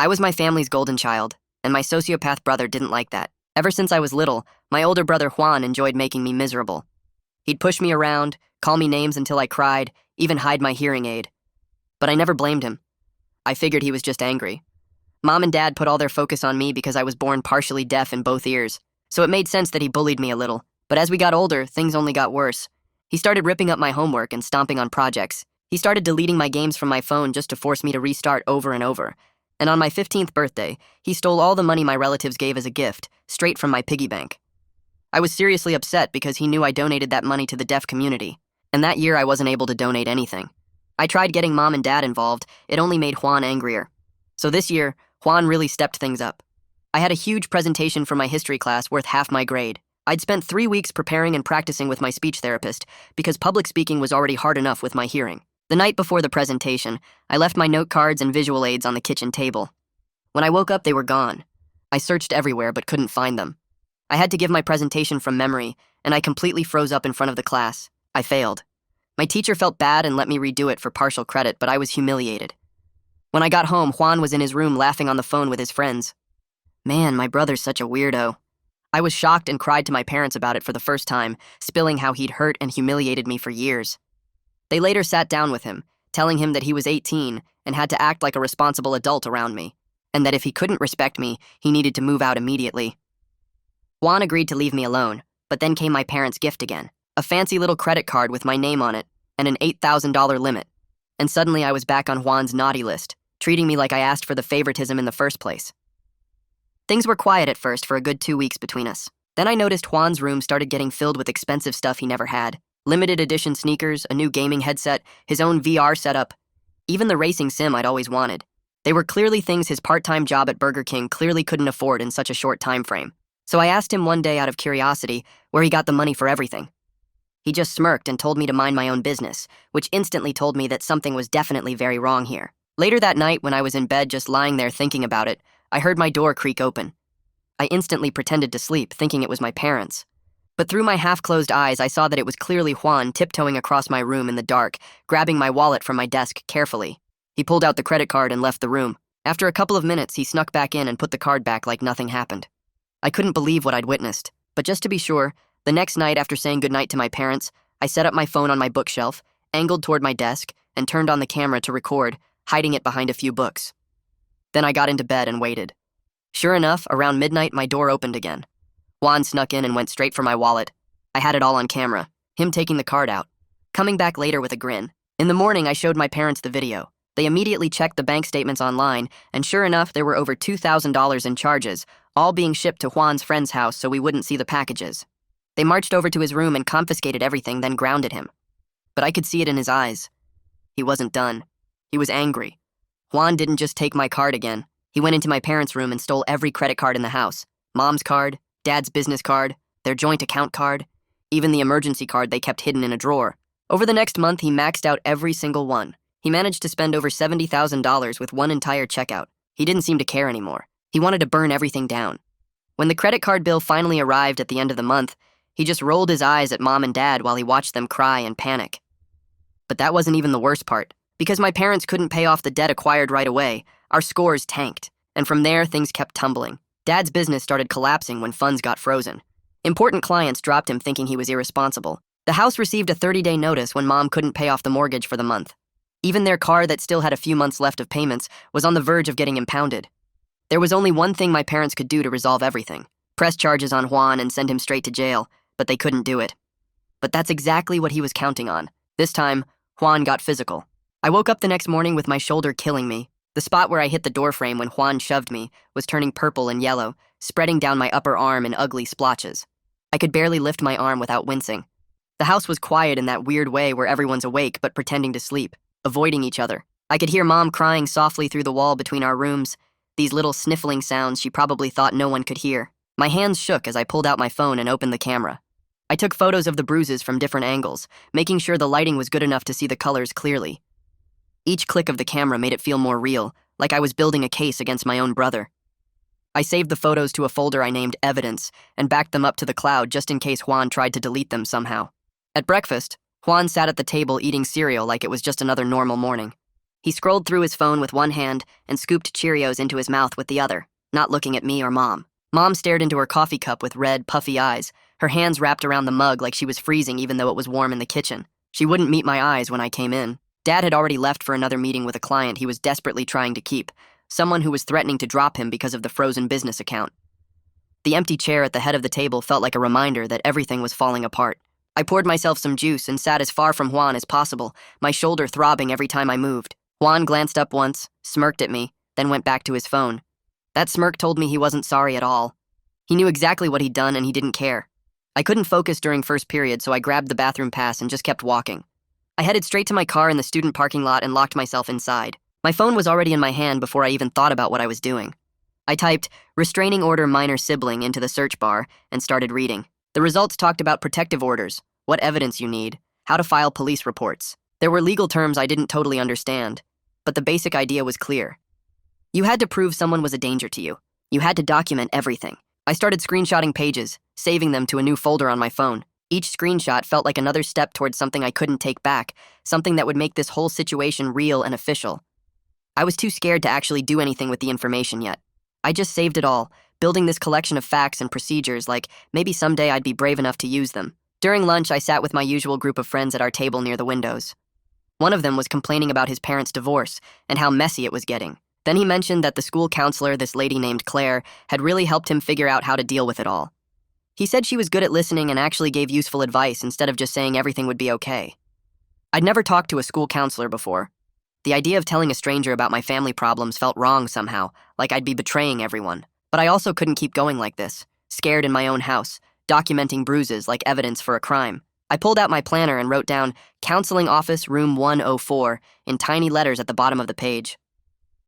I was my family's golden child, and my sociopath brother didn't like that. Ever since I was little, my older brother Juan enjoyed making me miserable. He'd push me around, call me names until I cried, even hide my hearing aid. But I never blamed him. I figured he was just angry. Mom and Dad put all their focus on me because I was born partially deaf in both ears, so it made sense that he bullied me a little. But as we got older, things only got worse. He started ripping up my homework and stomping on projects. He started deleting my games from my phone just to force me to restart over and over. And on my 15th birthday, he stole all the money my relatives gave as a gift, straight from my piggy bank. I was seriously upset because he knew I donated that money to the deaf community, and that year I wasn't able to donate anything. I tried getting Mom and Dad involved, it only made Juan angrier. So this year, Juan really stepped things up. I had a huge presentation for my history class worth half my grade. I'd spent 3 weeks preparing and practicing with my speech therapist because public speaking was already hard enough with my hearing. The night before the presentation, I left my note cards and visual aids on the kitchen table. When I woke up, they were gone. I searched everywhere but couldn't find them. I had to give my presentation from memory, and I completely froze up in front of the class. I failed. My teacher felt bad and let me redo it for partial credit, but I was humiliated. When I got home, Juan was in his room laughing on the phone with his friends. Man, my brother's such a weirdo. I was shocked and cried to my parents about it for the first time, spilling how he'd hurt and humiliated me for years. They later sat down with him, telling him that he was 18 and had to act like a responsible adult around me, and that if he couldn't respect me, he needed to move out immediately. Juan agreed to leave me alone, but then came my parents' gift again, a fancy little credit card with my name on it and an $8,000 limit. And suddenly I was back on Juan's naughty list, treating me like I asked for the favoritism in the first place. Things were quiet at first for a good 2 weeks between us. Then I noticed Juan's room started getting filled with expensive stuff he never had. Limited edition sneakers, a new gaming headset, his own VR setup, even the racing sim I'd always wanted. They were clearly things his part-time job at Burger King clearly couldn't afford in such a short time frame. So I asked him one day out of curiosity where he got the money for everything. He just smirked and told me to mind my own business, which instantly told me that something was definitely very wrong here. Later that night, when I was in bed just lying there thinking about it, I heard my door creak open. I instantly pretended to sleep, thinking it was my parents. But through my half-closed eyes, I saw that it was clearly Juan tiptoeing across my room in the dark, grabbing my wallet from my desk carefully. He pulled out the credit card and left the room. After a couple of minutes, he snuck back in and put the card back like nothing happened. I couldn't believe what I'd witnessed, but just to be sure, the next night after saying goodnight to my parents, I set up my phone on my bookshelf, angled toward my desk, and turned on the camera to record, hiding it behind a few books. Then I got into bed and waited. Sure enough, around midnight, my door opened again. Juan snuck in and went straight for my wallet. I had it all on camera, him taking the card out, coming back later with a grin. In the morning, I showed my parents the video. They immediately checked the bank statements online, and sure enough, there were over $2,000 in charges, all being shipped to Juan's friend's house so we wouldn't see the packages. They marched over to his room and confiscated everything, then grounded him. But I could see it in his eyes. He wasn't done. He was angry. Juan didn't just take my card again. He went into my parents' room and stole every credit card in the house. Mom's card, Dad's business card, their joint account card, even the emergency card they kept hidden in a drawer. Over the next month, he maxed out every single one. He managed to spend over $70,000 with one entire checkout. He didn't seem to care anymore. He wanted to burn everything down. When the credit card bill finally arrived at the end of the month, he just rolled his eyes at Mom and Dad while he watched them cry and panic. But that wasn't even the worst part. Because my parents couldn't pay off the debt acquired right away, our scores tanked, and from there, things kept tumbling. Dad's business started collapsing when funds got frozen. Important clients dropped him thinking he was irresponsible. The house received a 30-day notice when Mom couldn't pay off the mortgage for the month. Even their car that still had a few months left of payments was on the verge of getting impounded. There was only one thing my parents could do to resolve everything: press charges on Juan and send him straight to jail, but they couldn't do it. But that's exactly what he was counting on. This time, Juan got physical. I woke up the next morning with my shoulder killing me. The spot where I hit the doorframe when Juan shoved me was turning purple and yellow, spreading down my upper arm in ugly splotches. I could barely lift my arm without wincing. The house was quiet in that weird way where everyone's awake but pretending to sleep, avoiding each other. I could hear Mom crying softly through the wall between our rooms, these little sniffling sounds she probably thought no one could hear. My hands shook as I pulled out my phone and opened the camera. I took photos of the bruises from different angles, making sure the lighting was good enough to see the colors clearly. Each click of the camera made it feel more real, like I was building a case against my own brother. I saved the photos to a folder I named Evidence and backed them up to the cloud just in case Juan tried to delete them somehow. At breakfast, Juan sat at the table eating cereal like it was just another normal morning. He scrolled through his phone with one hand and scooped Cheerios into his mouth with the other, not looking at me or Mom. Mom stared into her coffee cup with red, puffy eyes, her hands wrapped around the mug like she was freezing even though it was warm in the kitchen. She wouldn't meet my eyes when I came in. Dad had already left for another meeting with a client he was desperately trying to keep, someone who was threatening to drop him because of the frozen business account. The empty chair at the head of the table felt like a reminder that everything was falling apart. I poured myself some juice and sat as far from Juan as possible, my shoulder throbbing every time I moved. Juan glanced up once, smirked at me, then went back to his phone. That smirk told me he wasn't sorry at all. He knew exactly what he'd done and he didn't care. I couldn't focus during first period, so I grabbed the bathroom pass and just kept walking. I headed straight to my car in the student parking lot and locked myself inside. My phone was already in my hand before I even thought about what I was doing. I typed, "Restraining order minor sibling," into the search bar and started reading. The results talked about protective orders, what evidence you need, how to file police reports. There were legal terms I didn't totally understand, but the basic idea was clear. You had to prove someone was a danger to you. You had to document everything. I started screenshotting pages, saving them to a new folder on my phone. Each screenshot felt like another step towards something I couldn't take back, something that would make this whole situation real and official. I was too scared to actually do anything with the information yet. I just saved it all, building this collection of facts and procedures like maybe someday I'd be brave enough to use them. During lunch, I sat with my usual group of friends at our table near the windows. One of them was complaining about his parents' divorce and how messy it was getting. Then he mentioned that the school counselor, this lady named Claire, had really helped him figure out how to deal with it all. He said she was good at listening and actually gave useful advice instead of just saying everything would be okay. I'd never talked to a school counselor before. The idea of telling a stranger about my family problems felt wrong somehow, like I'd be betraying everyone. But I also couldn't keep going like this, scared in my own house, documenting bruises like evidence for a crime. I pulled out my planner and wrote down "Counseling Office, Room 104" in tiny letters at the bottom of the page.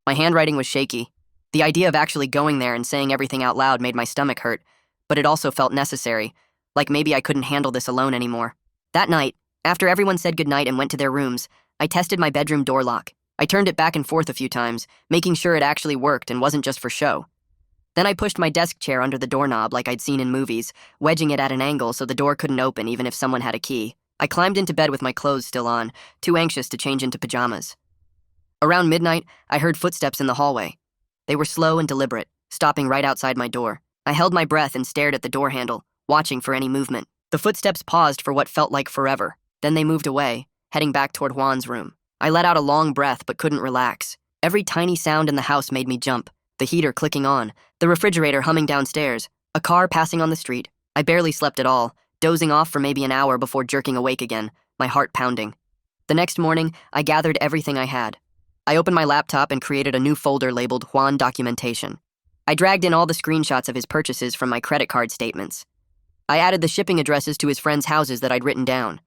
My handwriting was shaky. The idea of actually going there and saying everything out loud made my stomach hurt, but it also felt necessary, like maybe I couldn't handle this alone anymore. That night, after everyone said goodnight and went to their rooms, I tested my bedroom door lock. I turned it back and forth a few times, making sure it actually worked and wasn't just for show. Then I pushed my desk chair under the doorknob like I'd seen in movies, wedging it at an angle so the door couldn't open even if someone had a key. I climbed into bed with my clothes still on, too anxious to change into pajamas. Around midnight, I heard footsteps in the hallway. They were slow and deliberate, stopping right outside my door. I held my breath and stared at the door handle, watching for any movement. The footsteps paused for what felt like forever. Then they moved away, heading back toward Juan's room. I let out a long breath but couldn't relax. Every tiny sound in the house made me jump. The heater clicking on, the refrigerator humming downstairs, a car passing on the street. I barely slept at all, dozing off for maybe an hour before jerking awake again, my heart pounding. The next morning, I gathered everything I had. I opened my laptop and created a new folder labeled Juan Documentation. I dragged in all the screenshots of his purchases from my credit card statements. I added the shipping addresses to his friends' houses that I'd written down.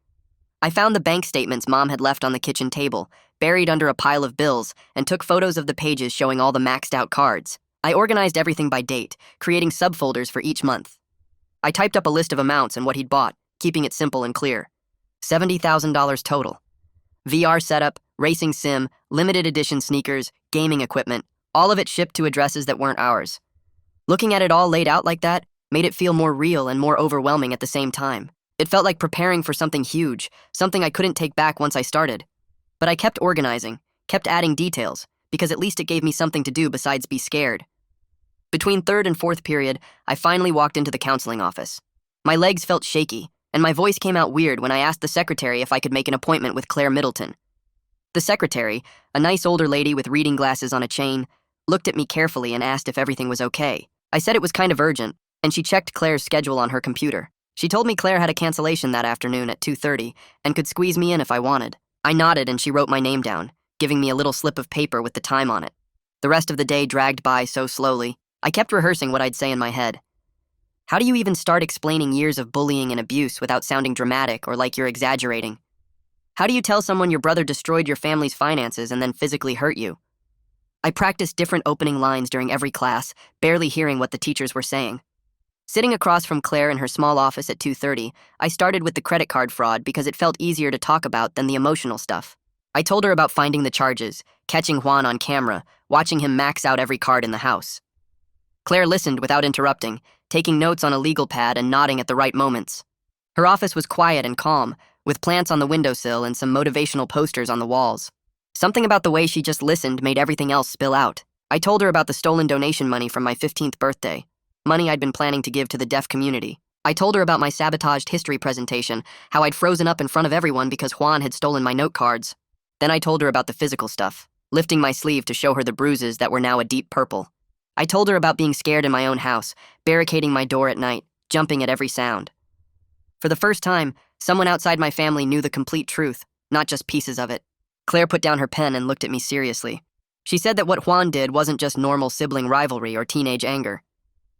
I found the bank statements Mom had left on the kitchen table, buried under a pile of bills, and took photos of the pages showing all the maxed out cards. I organized everything by date, creating subfolders for each month. I typed up a list of amounts and what he'd bought, keeping it simple and clear. $70,000 total. VR setup, racing sim, limited edition sneakers, gaming equipment, all of it shipped to addresses that weren't ours. Looking at it all laid out like that made it feel more real and more overwhelming at the same time. It felt like preparing for something huge, something I couldn't take back once I started. But I kept organizing, kept adding details, because at least it gave me something to do besides be scared. Between third and fourth period, I finally walked into the counseling office. My legs felt shaky, and my voice came out weird when I asked the secretary if I could make an appointment with Claire Middleton. The secretary, a nice older lady with reading glasses on a chain, looked at me carefully and asked if everything was okay. I said it was kind of urgent, and she checked Claire's schedule on her computer. She told me Claire had a cancellation that afternoon at 2:30 and could squeeze me in if I wanted. I nodded and she wrote my name down, giving me a little slip of paper with the time on it. The rest of the day dragged by so slowly. I kept rehearsing what I'd say in my head. How do you even start explaining years of bullying and abuse without sounding dramatic or like you're exaggerating? How do you tell someone your brother destroyed your family's finances and then physically hurt you? I practiced different opening lines during every class, barely hearing what the teachers were saying. Sitting across from Claire in her small office at 2:30, I started with the credit card fraud because it felt easier to talk about than the emotional stuff. I told her about finding the charges, catching Juan on camera, watching him max out every card in the house. Claire listened without interrupting, taking notes on a legal pad and nodding at the right moments. Her office was quiet and calm, with plants on the windowsill and some motivational posters on the walls. Something about the way she just listened made everything else spill out. I told her about the stolen donation money from my 15th birthday, money I'd been planning to give to the deaf community. I told her about my sabotaged history presentation, how I'd frozen up in front of everyone because Juan had stolen my note cards. Then I told her about the physical stuff, lifting my sleeve to show her the bruises that were now a deep purple. I told her about being scared in my own house, barricading my door at night, jumping at every sound. For the first time, someone outside my family knew the complete truth, not just pieces of it. Claire put down her pen and looked at me seriously. She said that what Juan did wasn't just normal sibling rivalry or teenage anger.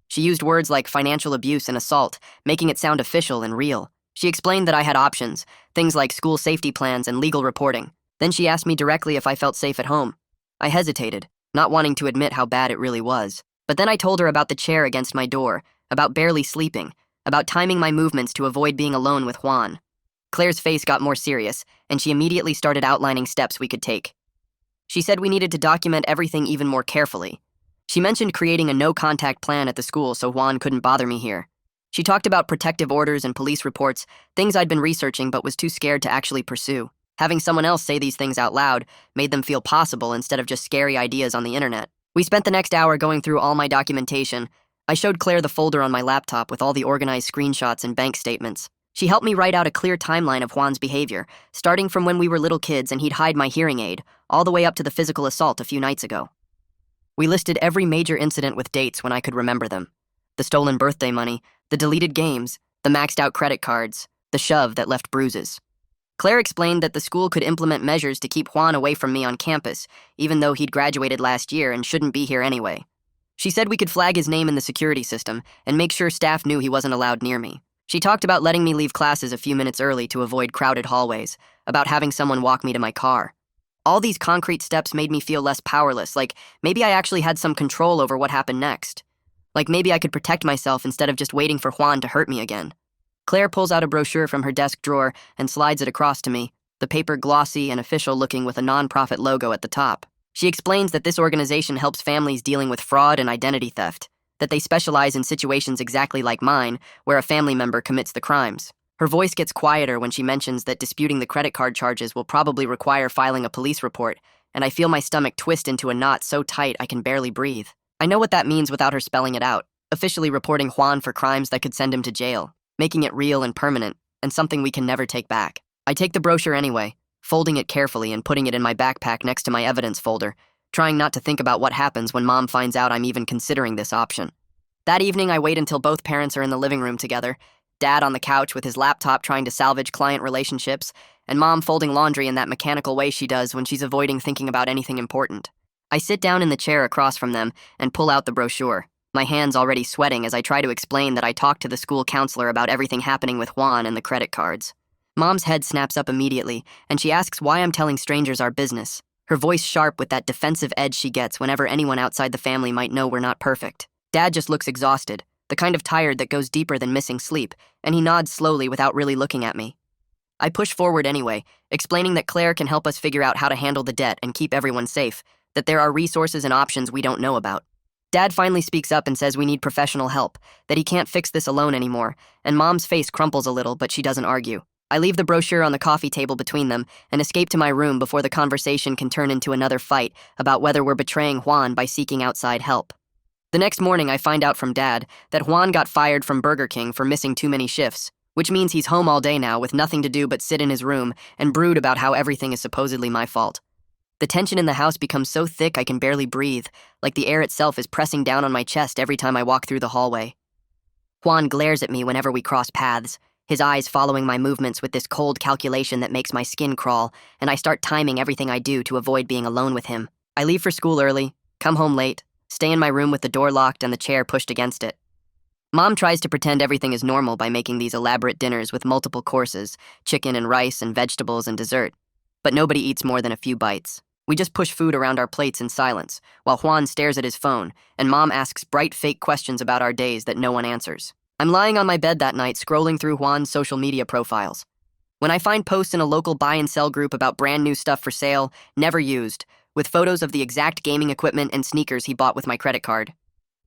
She used words like financial abuse and assault, making it sound official and real. She explained that I had options, things like school safety plans and legal reporting. Then she asked me directly if I felt safe at home. I hesitated, not wanting to admit how bad it really was. But then I told her about the chair against my door, about barely sleeping, about timing my movements to avoid being alone with Juan. Claire's face got more serious, and she immediately started outlining steps we could take. She said we needed to document everything even more carefully. She mentioned creating a no-contact plan at the school so Juan couldn't bother me here. She talked about protective orders and police reports, things I'd been researching but was too scared to actually pursue. Having someone else say these things out loud made them feel possible instead of just scary ideas on the internet. We spent the next hour going through all my documentation. I showed Claire the folder on my laptop with all the organized screenshots and bank statements. She helped me write out a clear timeline of Juan's behavior, starting from when we were little kids and he'd hide my hearing aid, all the way up to the physical assault a few nights ago. We listed every major incident with dates when I could remember them. The stolen birthday money, the deleted games, the maxed out credit cards, the shove that left bruises. Claire explained that the school could implement measures to keep Juan away from me on campus, even though he'd graduated last year and shouldn't be here anyway. She said we could flag his name in the security system and make sure staff knew he wasn't allowed near me. She talked about letting me leave classes a few minutes early to avoid crowded hallways, about having someone walk me to my car. All these concrete steps made me feel less powerless, like maybe I actually had some control over what happened next. Like maybe I could protect myself instead of just waiting for Juan to hurt me again. Claire pulls out a brochure from her desk drawer and slides it across to me, the paper glossy and official looking with a nonprofit logo at the top. She explains that this organization helps families dealing with fraud and identity theft, that they specialize in situations exactly like mine, where a family member commits the crimes. Her voice gets quieter when she mentions that disputing the credit card charges will probably require filing a police report, and I feel my stomach twist into a knot so tight I can barely breathe. I know what that means without her spelling it out, officially reporting Juan for crimes that could send him to jail, making it real and permanent, and something we can never take back. I take the brochure anyway, folding it carefully and putting it in my backpack next to my evidence folder, trying not to think about what happens when Mom finds out I'm even considering this option. That evening, I wait until both parents are in the living room together, Dad on the couch with his laptop trying to salvage client relationships, and Mom folding laundry in that mechanical way she does when she's avoiding thinking about anything important. I sit down in the chair across from them and pull out the brochure, my hands already sweating as I try to explain that I talked to the school counselor about everything happening with Juan and the credit cards. Mom's head snaps up immediately, and she asks why I'm telling strangers our business, her voice sharp with that defensive edge she gets whenever anyone outside the family might know we're not perfect. Dad just looks exhausted, the kind of tired that goes deeper than missing sleep, and he nods slowly without really looking at me. I push forward anyway, explaining that Claire can help us figure out how to handle the debt and keep everyone safe, that there are resources and options we don't know about. Dad finally speaks up and says we need professional help, that he can't fix this alone anymore, and Mom's face crumples a little, but she doesn't argue. I leave the brochure on the coffee table between them and escape to my room before the conversation can turn into another fight about whether we're betraying Juan by seeking outside help. The next morning, I find out from Dad that Juan got fired from Burger King for missing too many shifts, which means he's home all day now with nothing to do but sit in his room and brood about how everything is supposedly my fault. The tension in the house becomes so thick I can barely breathe, like the air itself is pressing down on my chest every time I walk through the hallway. Juan glares at me whenever we cross paths, his eyes following my movements with this cold calculation that makes my skin crawl, and I start timing everything I do to avoid being alone with him. I leave for school early, come home late, stay in my room with the door locked and the chair pushed against it. Mom tries to pretend everything is normal by making these elaborate dinners with multiple courses, chicken and rice and vegetables and dessert. But nobody eats more than a few bites. We just push food around our plates in silence, while Juan stares at his phone, and Mom asks bright fake questions about our days that no one answers. I'm lying on my bed that night scrolling through Juan's social media profiles. When I find posts in a local buy and sell group about brand new stuff for sale, never used, with photos of the exact gaming equipment and sneakers he bought with my credit card.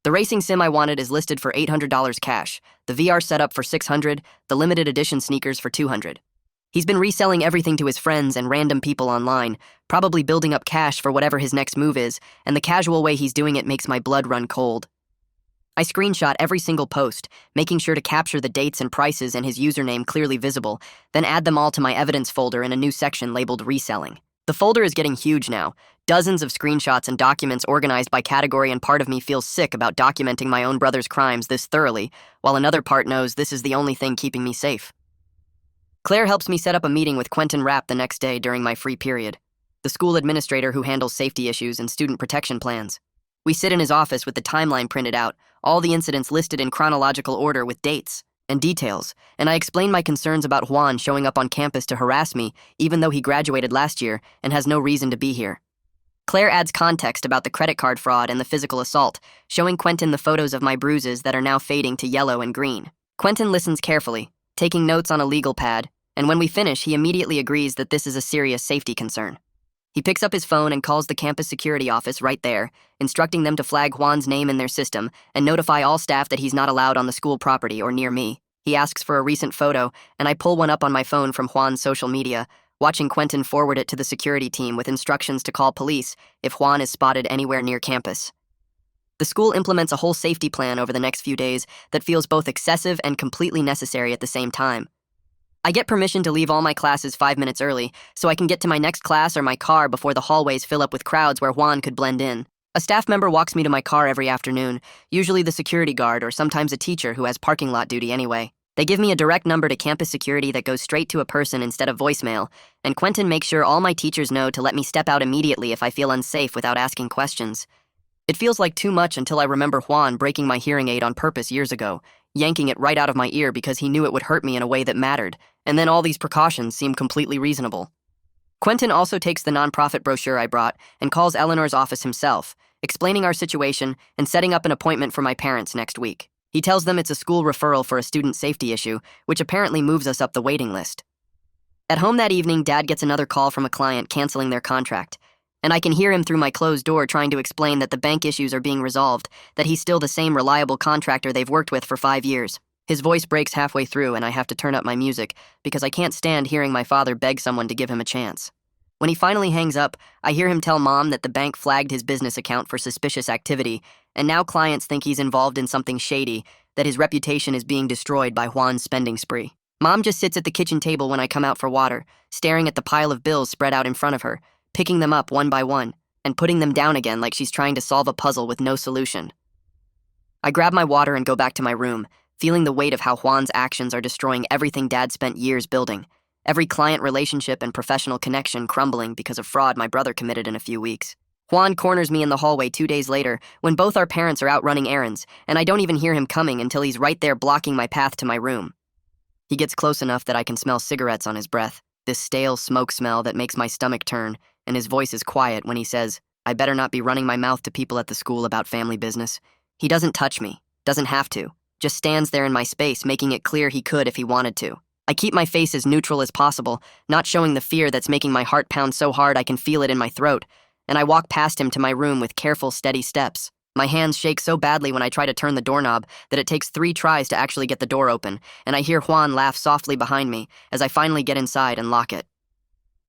The racing sim I wanted is listed for $800 cash, the VR setup for $600, the limited edition sneakers for $200. He's been reselling everything to his friends and random people online, probably building up cash for whatever his next move is, and the casual way he's doing it makes my blood run cold. I screenshot every single post, making sure to capture the dates and prices and his username clearly visible, then add them all to my evidence folder in a new section labeled reselling. The folder is getting huge now, dozens of screenshots and documents organized by category, and part of me feels sick about documenting my own brother's crimes this thoroughly, while another part knows this is the only thing keeping me safe. Claire helps me set up a meeting with Quentin Rapp the next day during my free period, the school administrator who handles safety issues and student protection plans. We sit in his office with the timeline printed out, all the incidents listed in chronological order with dates and details, and I explain my concerns about Juan showing up on campus to harass me, even though he graduated last year and has no reason to be here. Claire adds context about the credit card fraud and the physical assault, showing Quentin the photos of my bruises that are now fading to yellow and green. Quentin listens carefully, taking notes on a legal pad, and when we finish, he immediately agrees that this is a serious safety concern. He picks up his phone and calls the campus security office right there, instructing them to flag Juan's name in their system and notify all staff that he's not allowed on the school property or near me. He asks for a recent photo, and I pull one up on my phone from Juan's social media, watching Quentin forward it to the security team with instructions to call police if Juan is spotted anywhere near campus. The school implements a whole safety plan over the next few days that feels both excessive and completely necessary at the same time. I get permission to leave all my classes 5 minutes early so I can get to my next class or my car before the hallways fill up with crowds where Juan could blend in. A staff member walks me to my car every afternoon, usually the security guard or sometimes a teacher who has parking lot duty anyway. They give me a direct number to campus security that goes straight to a person instead of voicemail, and Quentin makes sure all my teachers know to let me step out immediately if I feel unsafe without asking questions. It feels like too much until I remember Juan breaking my hearing aid on purpose years ago, yanking it right out of my ear because he knew it would hurt me in a way that mattered, and then all these precautions seem completely reasonable. Quentin also takes the nonprofit brochure I brought and calls Eleanor's office himself, explaining our situation and setting up an appointment for my parents next week. He tells them it's a school referral for a student safety issue, which apparently moves us up the waiting list. At home that evening, Dad gets another call from a client canceling their contract, and I can hear him through my closed door trying to explain that the bank issues are being resolved, that he's still the same reliable contractor they've worked with for 5 years. His voice breaks halfway through, and I have to turn up my music because I can't stand hearing my father beg someone to give him a chance. When he finally hangs up, I hear him tell Mom that the bank flagged his business account for suspicious activity, and now clients think he's involved in something shady, that his reputation is being destroyed by Juan's spending spree. Mom just sits at the kitchen table when I come out for water, staring at the pile of bills spread out in front of her, picking them up one by one, and putting them down again like she's trying to solve a puzzle with no solution. I grab my water and go back to my room, feeling the weight of how Juan's actions are destroying everything Dad spent years building. Every client relationship and professional connection crumbling because of fraud my brother committed in a few weeks. Juan corners me in the hallway 2 days later when both our parents are out running errands, and I don't even hear him coming until he's right there blocking my path to my room. He gets close enough that I can smell cigarettes on his breath, this stale smoke smell that makes my stomach turn, and his voice is quiet when he says, "I better not be running my mouth to people at the school about family business." He doesn't touch me, doesn't have to, just stands there in my space, making it clear he could if he wanted to. I keep my face as neutral as possible, not showing the fear that's making my heart pound so hard I can feel it in my throat, and I walk past him to my room with careful, steady steps. My hands shake so badly when I try to turn the doorknob that it takes 3 tries to actually get the door open, and I hear Juan laugh softly behind me as I finally get inside and lock it.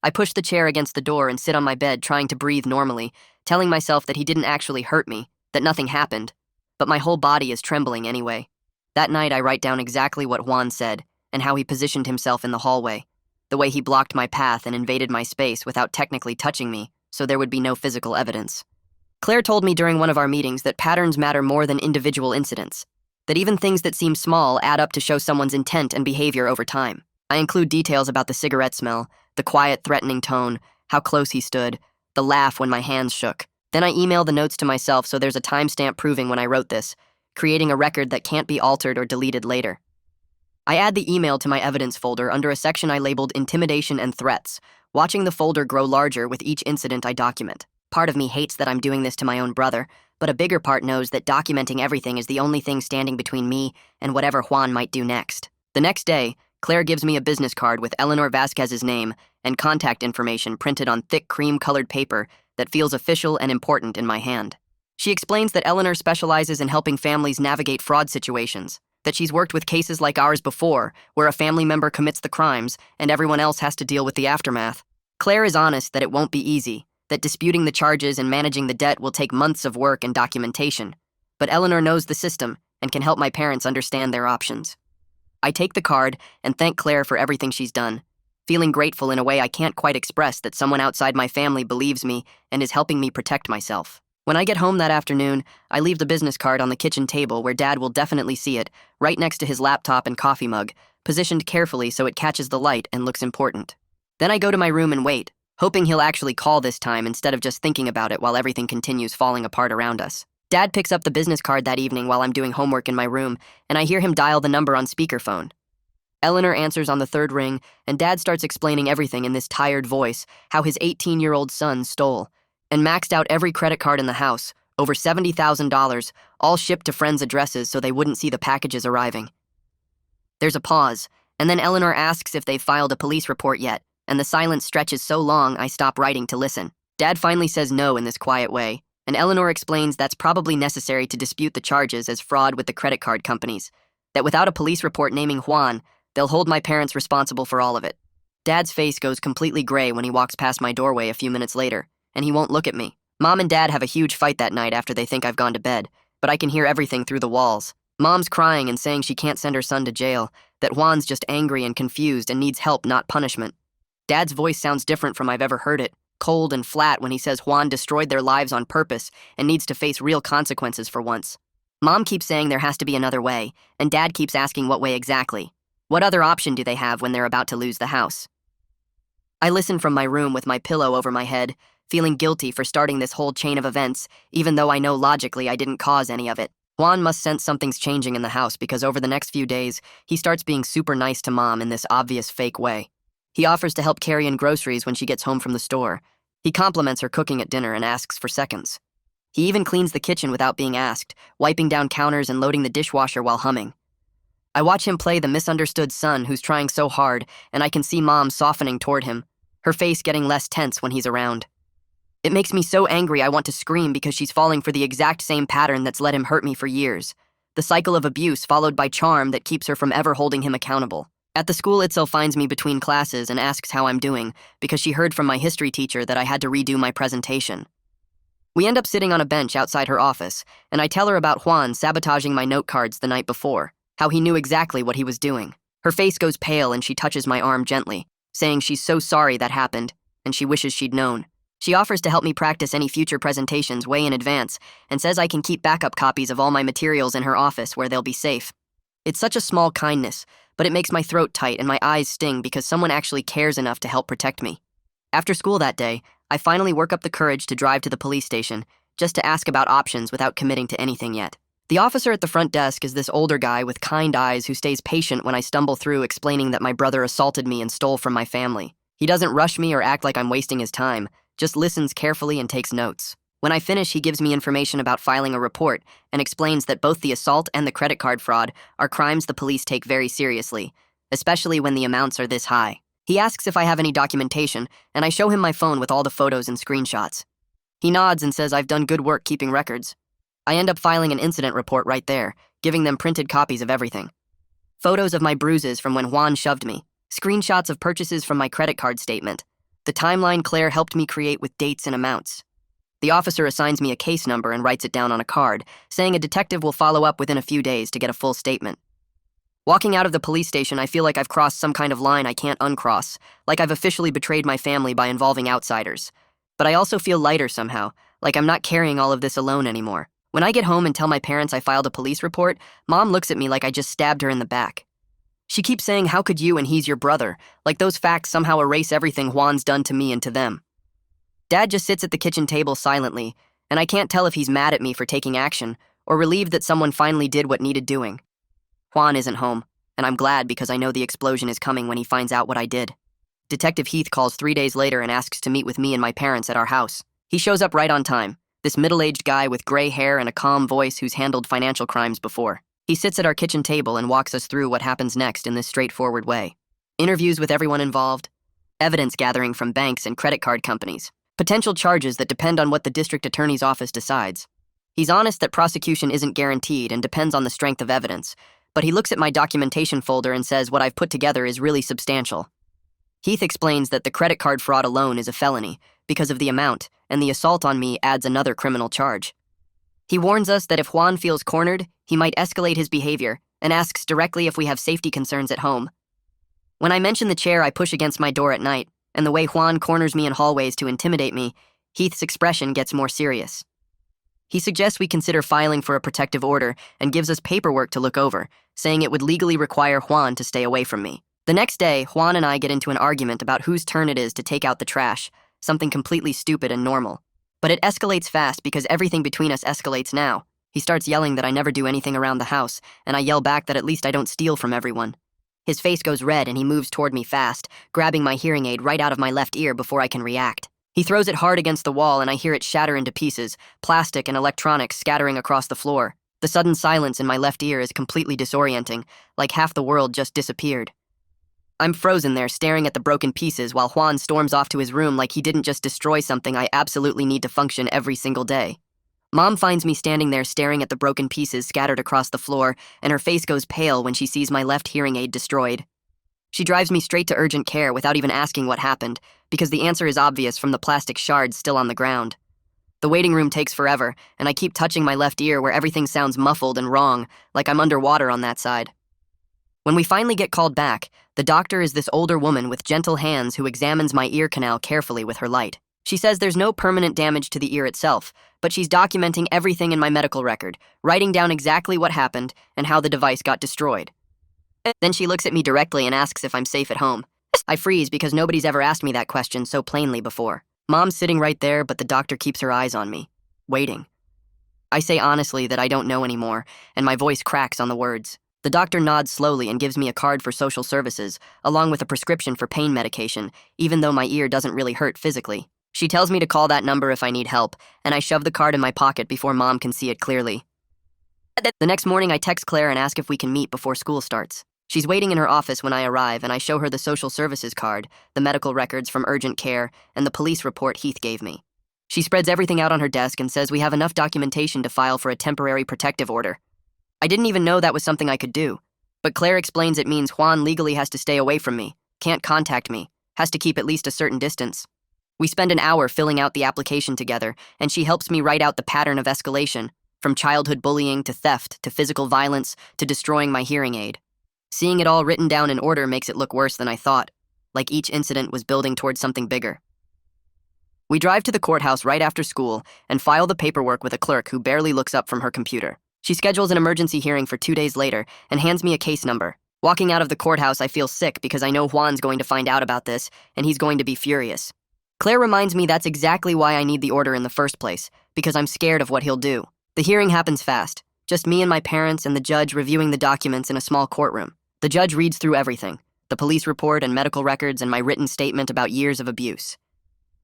I push the chair against the door and sit on my bed trying to breathe normally, telling myself that he didn't actually hurt me, that nothing happened, but my whole body is trembling anyway. That night I write down exactly what Juan said, and how he positioned himself in the hallway, the way he blocked my path and invaded my space without technically touching me, so there would be no physical evidence. Claire told me during one of our meetings that patterns matter more than individual incidents, that even things that seem small add up to show someone's intent and behavior over time. I include details about the cigarette smell, the quiet, threatening tone, how close he stood, the laugh when my hands shook. Then I email the notes to myself so there's a timestamp proving when I wrote this, creating a record that can't be altered or deleted later. I add the email to my evidence folder under a section I labeled Intimidation and Threats, watching the folder grow larger with each incident I document. Part of me hates that I'm doing this to my own brother, but a bigger part knows that documenting everything is the only thing standing between me and whatever Juan might do next. The next day, Claire gives me a business card with Eleanor Vasquez's name and contact information printed on thick cream-colored paper that feels official and important in my hand. She explains that Eleanor specializes in helping families navigate fraud situations, that she's worked with cases like ours before, where a family member commits the crimes and everyone else has to deal with the aftermath. Claire is honest that it won't be easy, that disputing the charges and managing the debt will take months of work and documentation. But Eleanor knows the system and can help my parents understand their options. I take the card and thank Claire for everything she's done, feeling grateful in a way I can't quite express that someone outside my family believes me and is helping me protect myself. When I get home that afternoon, I leave the business card on the kitchen table where Dad will definitely see it, right next to his laptop and coffee mug, positioned carefully so it catches the light and looks important. Then I go to my room and wait, hoping he'll actually call this time instead of just thinking about it while everything continues falling apart around us. Dad picks up the business card that evening while I'm doing homework in my room, and I hear him dial the number on speakerphone. Eleanor answers on the third ring, and Dad starts explaining everything in this tired voice, how his 18-year-old son stole and maxed out every credit card in the house, over $70,000, all shipped to friends' addresses so they wouldn't see the packages arriving. There's a pause, and then Eleanor asks if they've filed a police report yet, and the silence stretches so long I stop writing to listen. Dad finally says no in this quiet way, and Eleanor explains that's probably necessary to dispute the charges as fraud with the credit card companies, that without a police report naming Juan, they'll hold my parents responsible for all of it. Dad's face goes completely gray when he walks past my doorway a few minutes later, and he won't look at me. Mom and Dad have a huge fight that night after they think I've gone to bed, but I can hear everything through the walls. Mom's crying and saying she can't send her son to jail, that Juan's just angry and confused and needs help, not punishment. Dad's voice sounds different from I've ever heard it, cold and flat when he says Juan destroyed their lives on purpose and needs to face real consequences for once. Mom keeps saying there has to be another way, and Dad keeps asking what way exactly. What other option do they have when they're about to lose the house? I listen from my room with my pillow over my head, feeling guilty for starting this whole chain of events, even though I know logically I didn't cause any of it. Juan must sense something's changing in the house because over the next few days, he starts being super nice to Mom in this obvious fake way. He offers to help carry in groceries when she gets home from the store. He compliments her cooking at dinner and asks for seconds. He even cleans the kitchen without being asked, wiping down counters and loading the dishwasher while humming. I watch him play the misunderstood son who's trying so hard, and I can see Mom softening toward him, her face getting less tense when he's around. It makes me so angry I want to scream because she's falling for the exact same pattern that's let him hurt me for years. The cycle of abuse followed by charm that keeps her from ever holding him accountable. At the school, Itzel finds me between classes and asks how I'm doing because she heard from my history teacher that I had to redo my presentation. We end up sitting on a bench outside her office, and I tell her about Juan sabotaging my note cards the night before, how he knew exactly what he was doing. Her face goes pale and she touches my arm gently, saying she's so sorry that happened and she wishes she'd known. She offers to help me practice any future presentations way in advance and says I can keep backup copies of all my materials in her office where they'll be safe. It's such a small kindness, but it makes my throat tight and my eyes sting because someone actually cares enough to help protect me. After school that day, I finally work up the courage to drive to the police station just to ask about options without committing to anything yet. The officer at the front desk is this older guy with kind eyes who stays patient when I stumble through explaining that my brother assaulted me and stole from my family. He doesn't rush me or act like I'm wasting his time, just listens carefully and takes notes. When I finish, he gives me information about filing a report and explains that both the assault and the credit card fraud are crimes the police take very seriously, especially when the amounts are this high. He asks if I have any documentation, and I show him my phone with all the photos and screenshots. He nods and says I've done good work keeping records. I end up filing an incident report right there, giving them printed copies of everything. Photos of my bruises from when Juan shoved me, screenshots of purchases from my credit card statement, the timeline Claire helped me create with dates and amounts. The officer assigns me a case number and writes it down on a card, saying a detective will follow up within a few days to get a full statement. Walking out of the police station, I feel like I've crossed some kind of line I can't uncross, like I've officially betrayed my family by involving outsiders. But I also feel lighter somehow, like I'm not carrying all of this alone anymore. When I get home and tell my parents I filed a police report, Mom looks at me like I just stabbed her in the back. She keeps saying, "How could you and he's your brother?" Like those facts somehow erase everything Juan's done to me and to them. Dad just sits at the kitchen table silently, and I can't tell if he's mad at me for taking action or relieved that someone finally did what needed doing. Juan isn't home, and I'm glad because I know the explosion is coming when he finds out what I did. Detective Heath calls 3 days later and asks to meet with me and my parents at our house. He shows up right on time, this middle-aged guy with gray hair and a calm voice who's handled financial crimes before. He sits at our kitchen table and walks us through what happens next in this straightforward way. Interviews with everyone involved, evidence gathering from banks and credit card companies, potential charges that depend on what the district attorney's office decides. He's honest that prosecution isn't guaranteed and depends on the strength of evidence, but he looks at my documentation folder and says what I've put together is really substantial. Heath explains that the credit card fraud alone is a felony because of the amount, and the assault on me adds another criminal charge. He warns us that if Juan feels cornered, he might escalate his behavior and asks directly if we have safety concerns at home. When I mention the chair I push against my door at night, and the way Juan corners me in hallways to intimidate me, Heath's expression gets more serious. He suggests we consider filing for a protective order and gives us paperwork to look over, saying it would legally require Juan to stay away from me. The next day, Juan and I get into an argument about whose turn it is to take out the trash, something completely stupid and normal. But it escalates fast because everything between us escalates now. He starts yelling that I never do anything around the house, and I yell back that at least I don't steal from everyone. His face goes red and he moves toward me fast, grabbing my hearing aid right out of my left ear before I can react. He throws it hard against the wall and I hear it shatter into pieces, plastic and electronics scattering across the floor. The sudden silence in my left ear is completely disorienting, like half the world just disappeared. I'm frozen there staring at the broken pieces while Juan storms off to his room like he didn't just destroy something I absolutely need to function every single day. Mom finds me standing there staring at the broken pieces scattered across the floor, and her face goes pale when she sees my left hearing aid destroyed. She drives me straight to urgent care without even asking what happened, because the answer is obvious from the plastic shards still on the ground. The waiting room takes forever, and I keep touching my left ear where everything sounds muffled and wrong, like I'm underwater on that side. When we finally get called back, the doctor is this older woman with gentle hands who examines my ear canal carefully with her light. She says there's no permanent damage to the ear itself, but she's documenting everything in my medical record, writing down exactly what happened and how the device got destroyed. Then she looks at me directly and asks if I'm safe at home. I freeze because nobody's ever asked me that question so plainly before. Mom's sitting right there, but the doctor keeps her eyes on me, waiting. I say honestly that I don't know anymore, and my voice cracks on the words. The doctor nods slowly and gives me a card for social services, along with a prescription for pain medication, even though my ear doesn't really hurt physically. She tells me to call that number if I need help, and I shove the card in my pocket before Mom can see it clearly. The next morning, I text Claire and ask if we can meet before school starts. She's waiting in her office when I arrive, and I show her the social services card, the medical records from urgent care, and the police report Heath gave me. She spreads everything out on her desk and says we have enough documentation to file for a temporary protective order. I didn't even know that was something I could do, but Claire explains it means Juan legally has to stay away from me, can't contact me, has to keep at least a certain distance. We spend an hour filling out the application together, and she helps me write out the pattern of escalation, from childhood bullying to theft to physical violence to destroying my hearing aid. Seeing it all written down in order makes it look worse than I thought, like each incident was building towards something bigger. We drive to the courthouse right after school and file the paperwork with a clerk who barely looks up from her computer. She schedules an emergency hearing for 2 days later and hands me a case number. Walking out of the courthouse, I feel sick because I know Juan's going to find out about this, and he's going to be furious. Claire reminds me that's exactly why I need the order in the first place, because I'm scared of what he'll do. The hearing happens fast, just me and my parents and the judge reviewing the documents in a small courtroom. The judge reads through everything, the police report and medical records and my written statement about years of abuse.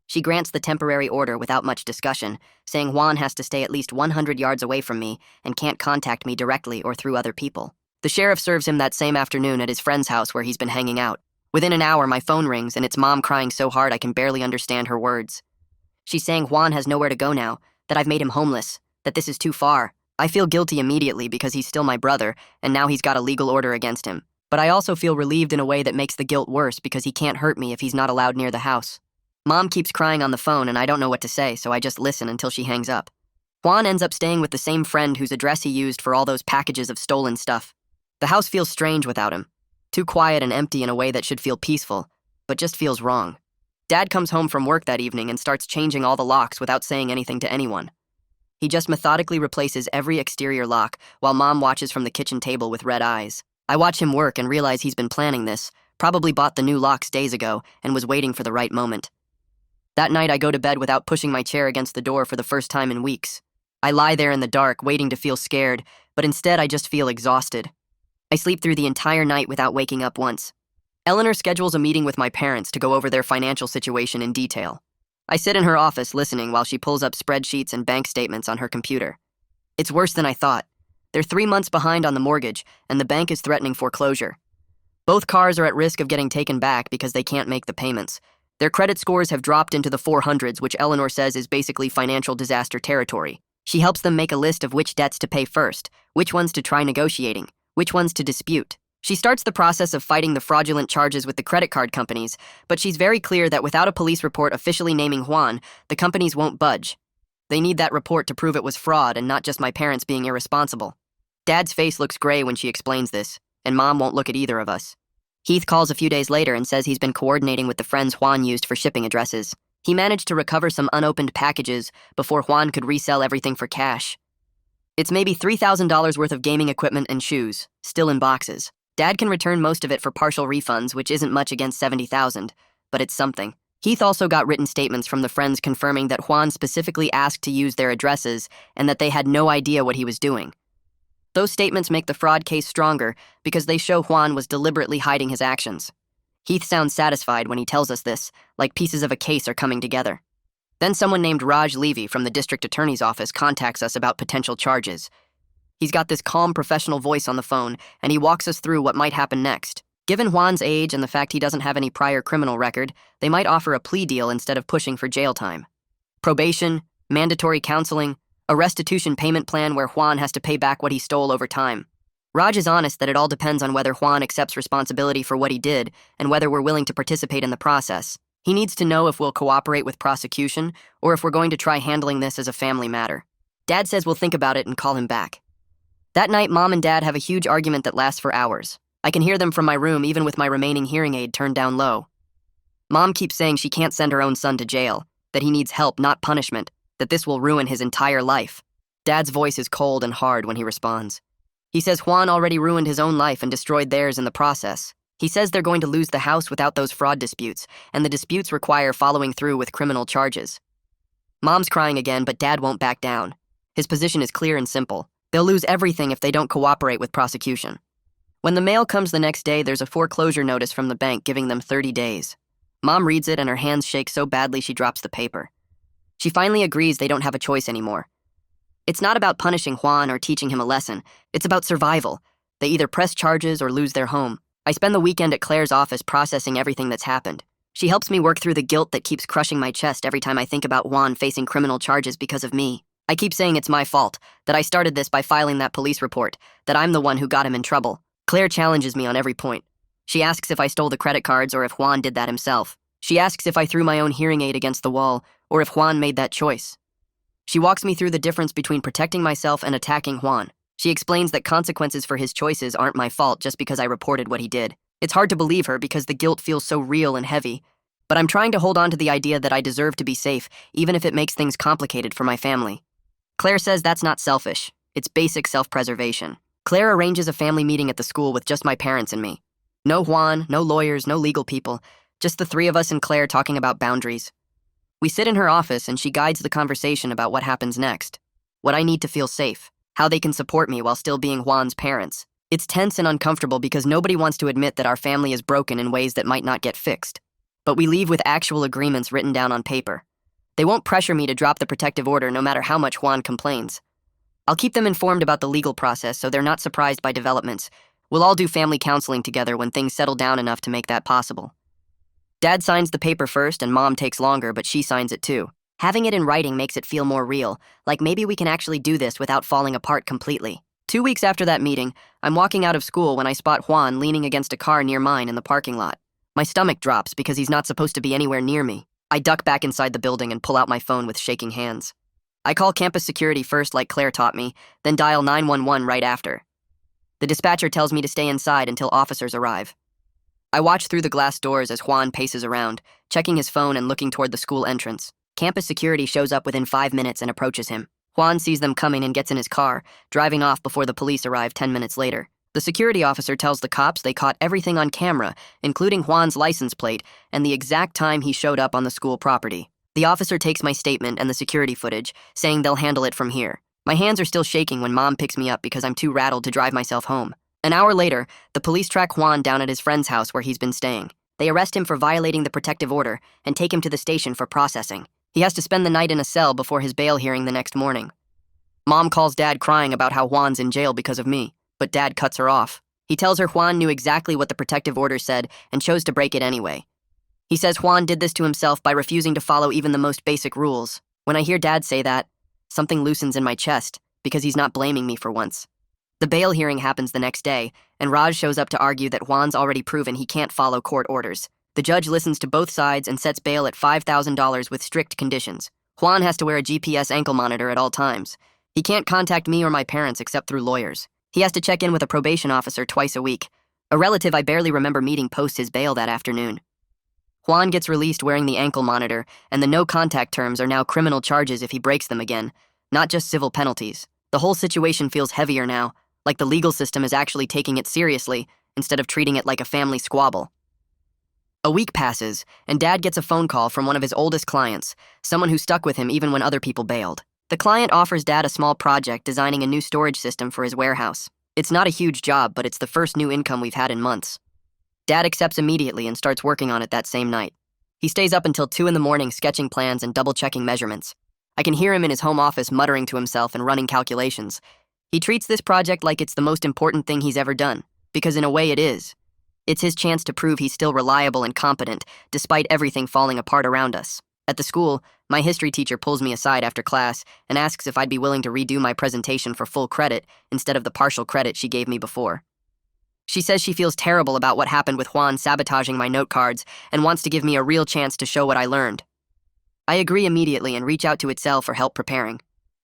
She grants the temporary order without much discussion, saying Juan has to stay at least 100 yards away from me and can't contact me directly or through other people. The sheriff serves him that same afternoon at his friend's house where he's been hanging out. Within an hour, my phone rings and it's Mom crying so hard I can barely understand her words. She's saying Juan has nowhere to go now, that I've made him homeless, that this is too far. I feel guilty immediately because he's still my brother, and now he's got a legal order against him. But I also feel relieved in a way that makes the guilt worse because he can't hurt me if he's not allowed near the house. Mom keeps crying on the phone and I don't know what to say, so I just listen until she hangs up. Juan ends up staying with the same friend whose address he used for all those packages of stolen stuff. The house feels strange without him. Too quiet and empty in a way that should feel peaceful, but just feels wrong. Dad comes home from work that evening and starts changing all the locks without saying anything to anyone. He just methodically replaces every exterior lock while Mom watches from the kitchen table with red eyes. I watch him work and realize he's been planning this, probably bought the new locks days ago and was waiting for the right moment. That night I go to bed without pushing my chair against the door for the first time in weeks. I lie there in the dark, waiting to feel scared, but instead I just feel exhausted. I sleep through the entire night without waking up once. Eleanor schedules a meeting with my parents to go over their financial situation in detail. I sit in her office listening while she pulls up spreadsheets and bank statements on her computer. It's worse than I thought. They're 3 months behind on the mortgage, and the bank is threatening foreclosure. Both cars are at risk of getting taken back because they can't make the payments. Their credit scores have dropped into the 400s, which Eleanor says is basically financial disaster territory. She helps them make a list of which debts to pay first, which ones to try negotiating, which ones to dispute. She starts the process of fighting the fraudulent charges with the credit card companies, but she's very clear that without a police report officially naming Juan, the companies won't budge. They need that report to prove it was fraud and not just my parents being irresponsible. Dad's face looks gray when she explains this, and Mom won't look at either of us. Heath calls a few days later and says he's been coordinating with the friends Juan used for shipping addresses. He managed to recover some unopened packages before Juan could resell everything for cash. It's maybe $3,000 worth of gaming equipment and shoes, still in boxes. Dad can return most of it for partial refunds, which isn't much against $70,000, but it's something. Heath also got written statements from the friends confirming that Juan specifically asked to use their addresses and that they had no idea what he was doing. Those statements make the fraud case stronger because they show Juan was deliberately hiding his actions. Heath sounds satisfied when he tells us this, like pieces of a case are coming together. Then someone named Raj Levy from the district attorney's office contacts us about potential charges. He's got this calm professional voice on the phone, and he walks us through what might happen next. Given Juan's age and the fact he doesn't have any prior criminal record, they might offer a plea deal instead of pushing for jail time. Probation, mandatory counseling, a restitution payment plan where Juan has to pay back what he stole over time. Raj is honest that it all depends on whether Juan accepts responsibility for what he did and whether we're willing to participate in the process. He needs to know if we'll cooperate with prosecution or if we're going to try handling this as a family matter. Dad says we'll think about it and call him back. That night, Mom and Dad have a huge argument that lasts for hours. I can hear them from my room even with my remaining hearing aid turned down low. Mom keeps saying she can't send her own son to jail, that he needs help, not punishment, that this will ruin his entire life. Dad's voice is cold and hard when he responds. He says Juan already ruined his own life and destroyed theirs in the process. He says they're going to lose the house without those fraud disputes, and the disputes require following through with criminal charges. Mom's crying again, but Dad won't back down. His position is clear and simple. They'll lose everything if they don't cooperate with prosecution. When the mail comes the next day, there's a foreclosure notice from the bank giving them 30 days. Mom reads it and her hands shake so badly she drops the paper. She finally agrees they don't have a choice anymore. It's not about punishing Juan or teaching him a lesson. It's about survival. They either press charges or lose their home. I spend the weekend at Claire's office processing everything that's happened. She helps me work through the guilt that keeps crushing my chest every time I think about Juan facing criminal charges because of me. I keep saying it's my fault, that I started this by filing that police report, that I'm the one who got him in trouble. Claire challenges me on every point. She asks if I stole the credit cards or if Juan did that himself. She asks if I threw my own hearing aid against the wall or if Juan made that choice. She walks me through the difference between protecting myself and attacking Juan. She explains that consequences for his choices aren't my fault just because I reported what he did. It's hard to believe her because the guilt feels so real and heavy, but I'm trying to hold on to the idea that I deserve to be safe, even if it makes things complicated for my family. Claire says that's not selfish. It's basic self-preservation. Claire arranges a family meeting at the school with just my parents and me. No Juan, no lawyers, no legal people, just the three of us and Claire talking about boundaries. We sit in her office and she guides the conversation about what happens next, what I need to feel safe, how they can support me while still being Juan's parents. It's tense and uncomfortable because nobody wants to admit that our family is broken in ways that might not get fixed. But we leave with actual agreements written down on paper. They won't pressure me to drop the protective order no matter how much Juan complains. I'll keep them informed about the legal process so they're not surprised by developments. We'll all do family counseling together when things settle down enough to make that possible. Dad signs the paper first and Mom takes longer, but she signs it too. Having it in writing makes it feel more real, like maybe we can actually do this without falling apart completely. 2 weeks after that meeting, I'm walking out of school when I spot Juan leaning against a car near mine in the parking lot. My stomach drops because he's not supposed to be anywhere near me. I duck back inside the building and pull out my phone with shaking hands. I call campus security first like Claire taught me, then dial 911 right after. The dispatcher tells me to stay inside until officers arrive. I watch through the glass doors as Juan paces around, checking his phone and looking toward the school entrance. Campus security shows up within 5 minutes and approaches him. Juan sees them coming and gets in his car, driving off before the police arrive 10 minutes later. The security officer tells the cops they caught everything on camera, including Juan's license plate and the exact time he showed up on the school property. The officer takes my statement and the security footage, saying they'll handle it from here. My hands are still shaking when Mom picks me up because I'm too rattled to drive myself home. An hour later, the police track Juan down at his friend's house where he's been staying. They arrest him for violating the protective order and take him to the station for processing. He has to spend the night in a cell before his bail hearing the next morning. Mom calls Dad crying about how Juan's in jail because of me, but Dad cuts her off. He tells her Juan knew exactly what the protective order said and chose to break it anyway. He says Juan did this to himself by refusing to follow even the most basic rules. When I hear Dad say that, something loosens in my chest because he's not blaming me for once. The bail hearing happens the next day, and Raj shows up to argue that Juan's already proven he can't follow court orders. The judge listens to both sides and sets bail at $5,000 with strict conditions. Juan has to wear a GPS ankle monitor at all times. He can't contact me or my parents except through lawyers. He has to check in with a probation officer twice a week. A relative I barely remember meeting posts his bail that afternoon. Juan gets released wearing the ankle monitor, and the no-contact terms are now criminal charges if he breaks them again, not just civil penalties. The whole situation feels heavier now, like the legal system is actually taking it seriously instead of treating it like a family squabble. A week passes, and Dad gets a phone call from one of his oldest clients, someone who stuck with him even when other people bailed. The client offers Dad a small project designing a new storage system for his warehouse. It's not a huge job, but it's the first new income we've had in months. Dad accepts immediately and starts working on it that same night. He stays up until 2 a.m. sketching plans and double-checking measurements. I can hear him in his home office muttering to himself and running calculations. He treats this project like it's the most important thing he's ever done, because in a way it is. It's his chance to prove he's still reliable and competent, despite everything falling apart around us. At the school, my history teacher pulls me aside after class and asks if I'd be willing to redo my presentation for full credit instead of the partial credit she gave me before. She says she feels terrible about what happened with Juan sabotaging my note cards and wants to give me a real chance to show what I learned. I agree immediately and reach out to Itzel for help preparing.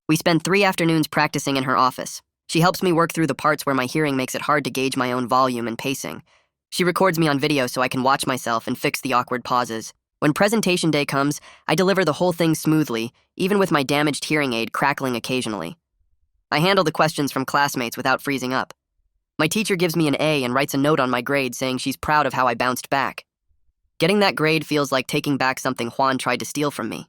We spend 3 afternoons practicing in her office. She helps me work through the parts where my hearing makes it hard to gauge my own volume and pacing. She records me on video so I can watch myself and fix the awkward pauses. When presentation day comes, I deliver the whole thing smoothly, even with my damaged hearing aid crackling occasionally. I handle the questions from classmates without freezing up. My teacher gives me an A and writes a note on my grade saying she's proud of how I bounced back. Getting that grade feels like taking back something Juan tried to steal from me.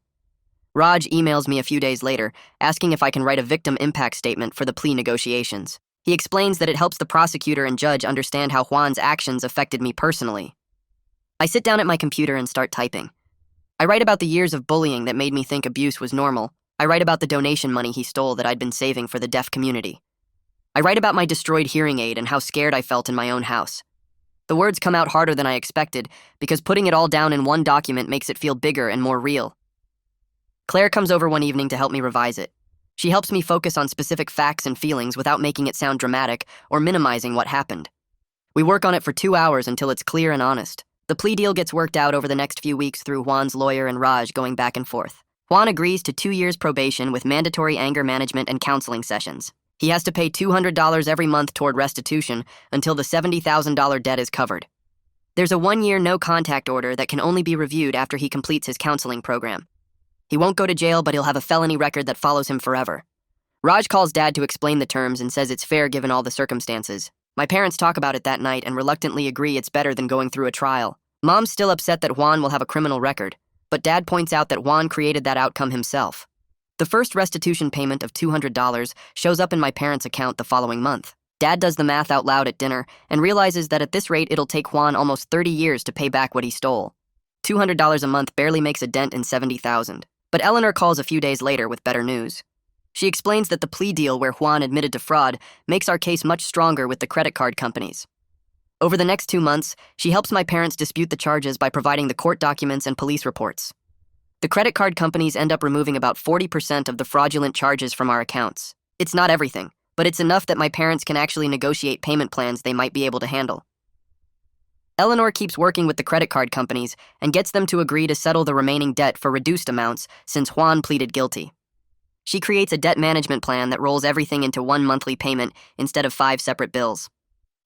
Raj emails me a few days later, asking if I can write a victim impact statement for the plea negotiations. He explains that it helps the prosecutor and judge understand how Juan's actions affected me personally. I sit down at my computer and start typing. I write about the years of bullying that made me think abuse was normal. I write about the donation money he stole that I'd been saving for the deaf community. I write about my destroyed hearing aid and how scared I felt in my own house. The words come out harder than I expected because putting it all down in one document makes it feel bigger and more real. Claire comes over one evening to help me revise it. She helps me focus on specific facts and feelings without making it sound dramatic or minimizing what happened. We work on it for 2 hours until it's clear and honest. The plea deal gets worked out over the next few weeks through Juan's lawyer and Raj going back and forth. Juan agrees to 2 years probation with mandatory anger management and counseling sessions. He has to pay $200 every month toward restitution until the $70,000 debt is covered. There's a 1-year no-contact order that can only be reviewed after he completes his counseling program. He won't go to jail, but he'll have a felony record that follows him forever. Raj calls Dad to explain the terms and says it's fair given all the circumstances. My parents talk about it that night and reluctantly agree it's better than going through a trial. Mom's still upset that Juan will have a criminal record, but Dad points out that Juan created that outcome himself. The first restitution payment of $200 shows up in my parents' account the following month. Dad does the math out loud at dinner and realizes that at this rate it'll take Juan almost 30 years to pay back what he stole. $200 a month barely makes a dent in $70,000. But Eleanor calls a few days later with better news. She explains that the plea deal where Juan admitted to fraud makes our case much stronger with the credit card companies. Over the next 2 months, she helps my parents dispute the charges by providing the court documents and police reports. The credit card companies end up removing about 40% of the fraudulent charges from our accounts. It's not everything, but it's enough that my parents can actually negotiate payment plans they might be able to handle. Eleanor keeps working with the credit card companies and gets them to agree to settle the remaining debt for reduced amounts since Juan pleaded guilty. She creates a debt management plan that rolls everything into one monthly payment instead of 5 separate bills.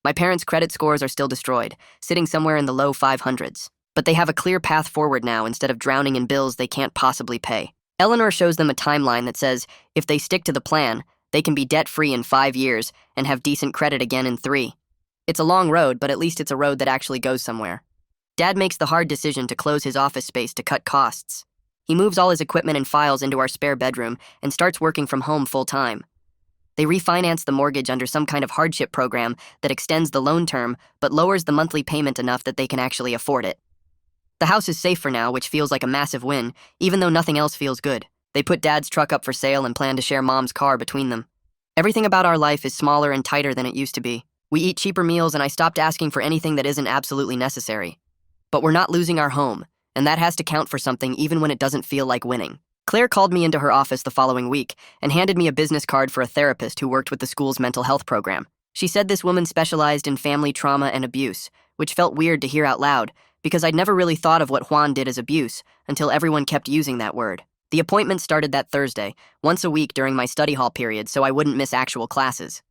My parents' credit scores are still destroyed, sitting somewhere in the low 500s. But they have a clear path forward now instead of drowning in bills they can't possibly pay. Eleanor shows them a timeline that says if they stick to the plan, they can be debt-free in 5 years and have decent credit again in 3. It's a long road, but at least it's a road that actually goes somewhere. Dad makes the hard decision to close his office space to cut costs. He moves all his equipment and files into our spare bedroom and starts working from home full-time. They refinance the mortgage under some kind of hardship program that extends the loan term but lowers the monthly payment enough that they can actually afford it. The house is safe for now, which feels like a massive win, even though nothing else feels good. They put Dad's truck up for sale and plan to share Mom's car between them. Everything about our life is smaller and tighter than it used to be. We eat cheaper meals and I stopped asking for anything that isn't absolutely necessary. But we're not losing our home, and that has to count for something even when it doesn't feel like winning. Claire called me into her office the following week and handed me a business card for a therapist who worked with the school's mental health program. She said this woman specialized in family trauma and abuse, which felt weird to hear out loud because I'd never really thought of what Juan did as abuse until everyone kept using that word. The appointment started that Thursday, once a week during my study hall period so I wouldn't miss actual classes.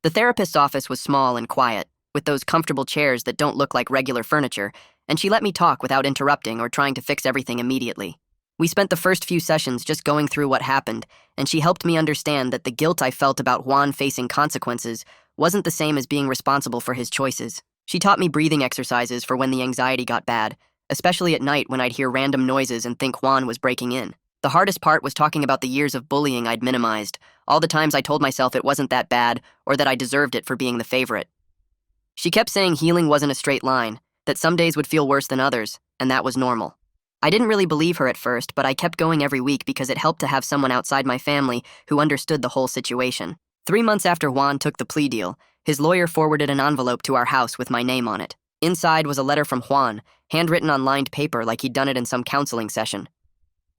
The therapist's office was small and quiet, with those comfortable chairs that don't look like regular furniture, and she let me talk without interrupting or trying to fix everything immediately. We spent the first few sessions just going through what happened, and she helped me understand that the guilt I felt about Juan facing consequences wasn't the same as being responsible for his choices. She taught me breathing exercises for when the anxiety got bad, especially at night when I'd hear random noises and think Juan was breaking in. The hardest part was talking about the years of bullying I'd minimized, all the times I told myself it wasn't that bad or that I deserved it for being the favorite. She kept saying healing wasn't a straight line, that some days would feel worse than others, and that was normal. I didn't really believe her at first, but I kept going every week because it helped to have someone outside my family who understood the whole situation. 3 months after Juan took the plea deal, his lawyer forwarded an envelope to our house with my name on it. Inside was a letter from Juan, handwritten on lined paper like he'd done it in some counseling session.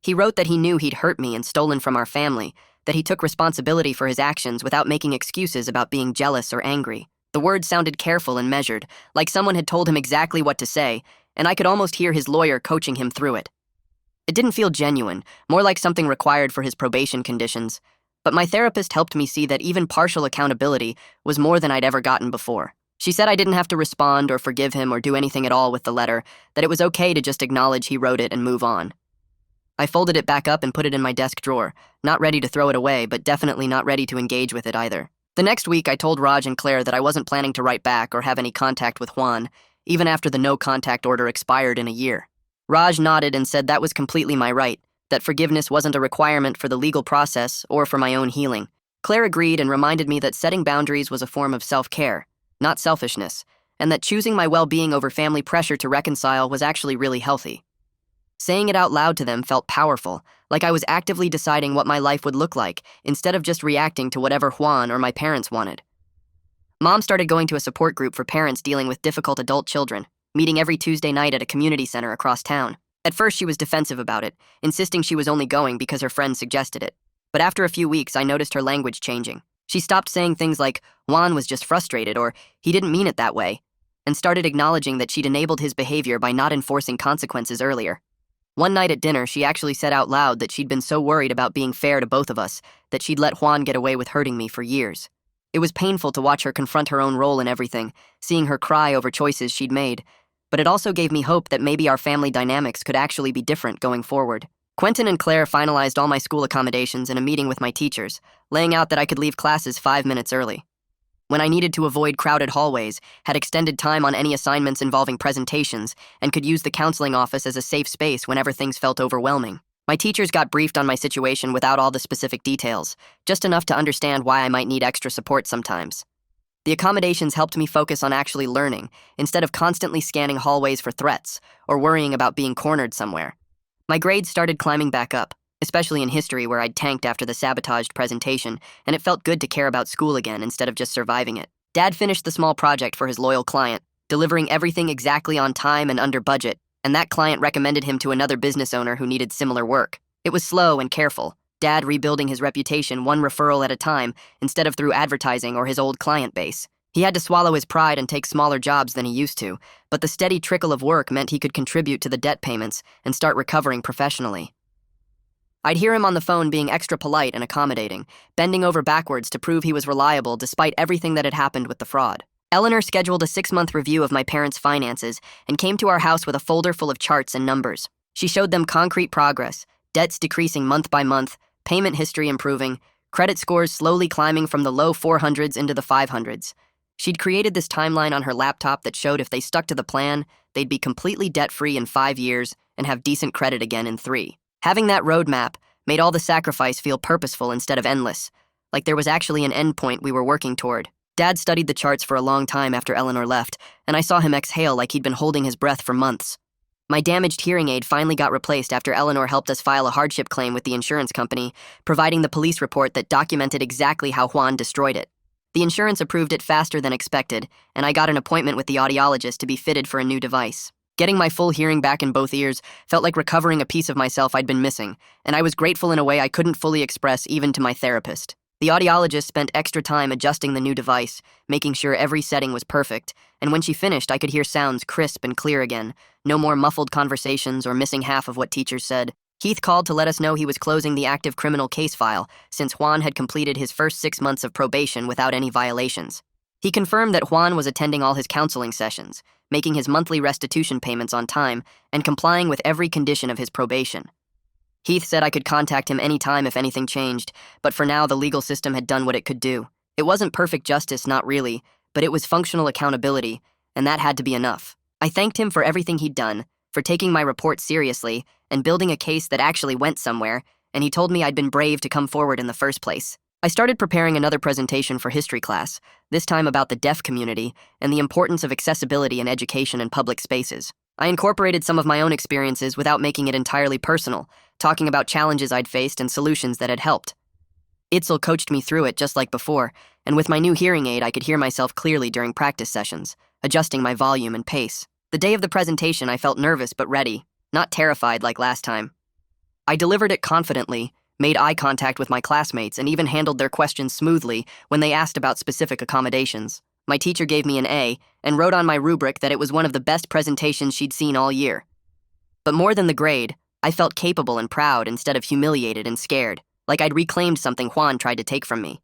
He wrote that he knew he'd hurt me and stolen from our family, that he took responsibility for his actions without making excuses about being jealous or angry. The words sounded careful and measured, like someone had told him exactly what to say, and I could almost hear his lawyer coaching him through it. It didn't feel genuine, more like something required for his probation conditions, but my therapist helped me see that even partial accountability was more than I'd ever gotten before. She said I didn't have to respond or forgive him or do anything at all with the letter, that it was okay to just acknowledge he wrote it and move on. I folded it back up and put it in my desk drawer, not ready to throw it away, but definitely not ready to engage with it either. The next week, I told Raj and Claire that I wasn't planning to write back or have any contact with Juan, even after the no-contact order expired in a year. Raj nodded and said that was completely my right, that forgiveness wasn't a requirement for the legal process or for my own healing. Claire agreed and reminded me that setting boundaries was a form of self-care, not selfishness, and that choosing my well-being over family pressure to reconcile was actually really healthy. Saying it out loud to them felt powerful, like I was actively deciding what my life would look like, instead of just reacting to whatever Juan or my parents wanted. Mom started going to a support group for parents dealing with difficult adult children, meeting every Tuesday night at a community center across town. At first, she was defensive about it, insisting she was only going because her friends suggested it. But after a few weeks, I noticed her language changing. She stopped saying things like, Juan was just frustrated, or he didn't mean it that way, and started acknowledging that she'd enabled his behavior by not enforcing consequences earlier. One night at dinner, she actually said out loud that she'd been so worried about being fair to both of us that she'd let Juan get away with hurting me for years. It was painful to watch her confront her own role in everything, seeing her cry over choices she'd made, but it also gave me hope that maybe our family dynamics could actually be different going forward. Quentin and Claire finalized all my school accommodations in a meeting with my teachers, laying out that I could leave classes 5 minutes early. When I needed to avoid crowded hallways, had extended time on any assignments involving presentations, and could use the counseling office as a safe space whenever things felt overwhelming. My teachers got briefed on my situation without all the specific details, just enough to understand why I might need extra support sometimes. The accommodations helped me focus on actually learning, instead of constantly scanning hallways for threats, or worrying about being cornered somewhere. My grades started climbing back up, especially in history where I'd tanked after the sabotaged presentation, and it felt good to care about school again instead of just surviving it. Dad finished the small project for his loyal client, delivering everything exactly on time and under budget, and that client recommended him to another business owner who needed similar work. It was slow and careful, Dad rebuilding his reputation one referral at a time instead of through advertising or his old client base. He had to swallow his pride and take smaller jobs than he used to, but the steady trickle of work meant he could contribute to the debt payments and start recovering professionally. I'd hear him on the phone being extra polite and accommodating, bending over backwards to prove he was reliable despite everything that had happened with the fraud. Eleanor scheduled a 6-month review of my parents' finances and came to our house with a folder full of charts and numbers. She showed them concrete progress, debts decreasing month by month, payment history improving, credit scores slowly climbing from the low 400s into the 500s. She'd created this timeline on her laptop that showed if they stuck to the plan, they'd be completely debt-free in 5 years and have decent credit again in 3. Having that roadmap made all the sacrifice feel purposeful instead of endless, like there was actually an endpoint we were working toward. Dad studied the charts for a long time after Eleanor left, and I saw him exhale like he'd been holding his breath for months. My damaged hearing aid finally got replaced after Eleanor helped us file a hardship claim with the insurance company, providing the police report that documented exactly how Juan destroyed it. The insurance approved it faster than expected, and I got an appointment with the audiologist to be fitted for a new device. Getting my full hearing back in both ears felt like recovering a piece of myself I'd been missing, and I was grateful in a way I couldn't fully express even to my therapist. The audiologist spent extra time adjusting the new device, making sure every setting was perfect, and when she finished, I could hear sounds crisp and clear again. No more muffled conversations or missing half of what teachers said. Heath called to let us know he was closing the active criminal case file, since Juan had completed his first 6 months of probation without any violations. He confirmed that Juan was attending all his counseling sessions, making his monthly restitution payments on time, and complying with every condition of his probation. Heath said I could contact him anytime if anything changed, but for now the legal system had done what it could do. It wasn't perfect justice, not really, but it was functional accountability, and that had to be enough. I thanked him for everything he'd done, for taking my report seriously, and building a case that actually went somewhere, and he told me I'd been brave to come forward in the first place. I started preparing another presentation for history class, this time about the deaf community and the importance of accessibility in education and public spaces. I incorporated some of my own experiences without making it entirely personal, talking about challenges I'd faced and solutions that had helped. Itzel coached me through it just like before, and with my new hearing aid I could hear myself clearly during practice sessions, adjusting my volume and pace. The day of the presentation I felt nervous but ready, not terrified like last time. I delivered it confidently, made eye contact with my classmates, and even handled their questions smoothly when they asked about specific accommodations. My teacher gave me an A and wrote on my rubric that it was one of the best presentations she'd seen all year. But more than the grade, I felt capable and proud instead of humiliated and scared, like I'd reclaimed something Juan tried to take from me.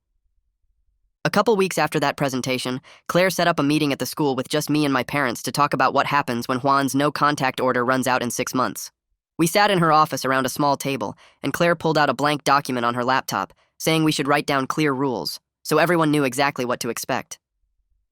A couple weeks after that presentation, Claire set up a meeting at the school with just me and my parents to talk about what happens when Juan's no-contact order runs out in 6 months. We sat in her office around a small table, and Claire pulled out a blank document on her laptop, saying we should write down clear rules, so everyone knew exactly what to expect.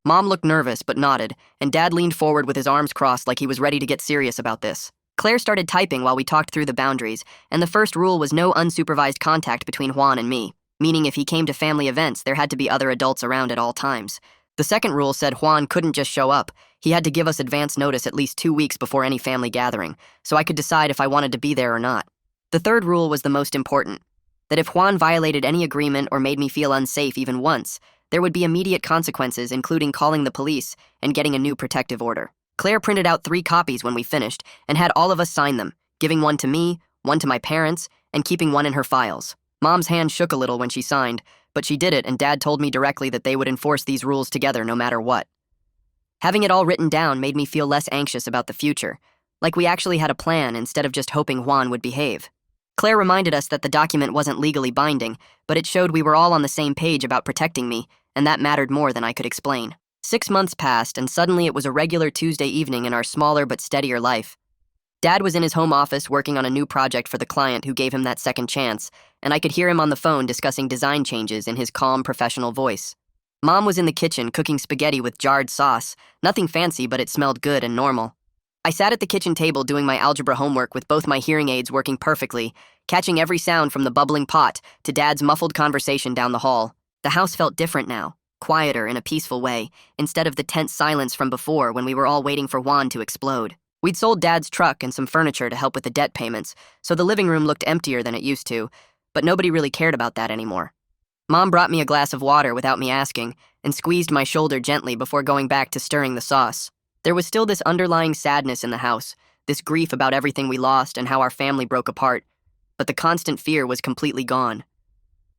Mom looked nervous but nodded, and Dad leaned forward with his arms crossed like he was ready to get serious about this. Claire started typing while we talked through the boundaries, and the first rule was no unsupervised contact between Juan and me, meaning if he came to family events, there had to be other adults around at all times. The second rule said Juan couldn't just show up. He had to give us advance notice at least 2 weeks before any family gathering, so I could decide if I wanted to be there or not. The third rule was the most important, that if Juan violated any agreement or made me feel unsafe even once, there would be immediate consequences, including calling the police and getting a new protective order. Claire printed out 3 copies when we finished and had all of us sign them, giving one to me, one to my parents, and keeping one in her files. Mom's hand shook a little when she signed, but she did it, and Dad told me directly that they would enforce these rules together no matter what. Having it all written down made me feel less anxious about the future, like we actually had a plan instead of just hoping Juan would behave. Claire reminded us that the document wasn't legally binding, but it showed we were all on the same page about protecting me, and that mattered more than I could explain. 6 months passed, and suddenly it was a regular Tuesday evening in our smaller but steadier life. Dad was in his home office working on a new project for the client who gave him that second chance, and I could hear him on the phone discussing design changes in his calm, professional voice. Mom was in the kitchen cooking spaghetti with jarred sauce, nothing fancy, but it smelled good and normal. I sat at the kitchen table doing my algebra homework with both my hearing aids working perfectly, catching every sound from the bubbling pot to Dad's muffled conversation down the hall. The house felt different now, quieter in a peaceful way, instead of the tense silence from before when we were all waiting for Juan to explode. We'd sold Dad's truck and some furniture to help with the debt payments, so the living room looked emptier than it used to, but nobody really cared about that anymore. Mom brought me a glass of water without me asking, and squeezed my shoulder gently before going back to stirring the sauce. There was still this underlying sadness in the house, this grief about everything we lost and how our family broke apart, but the constant fear was completely gone.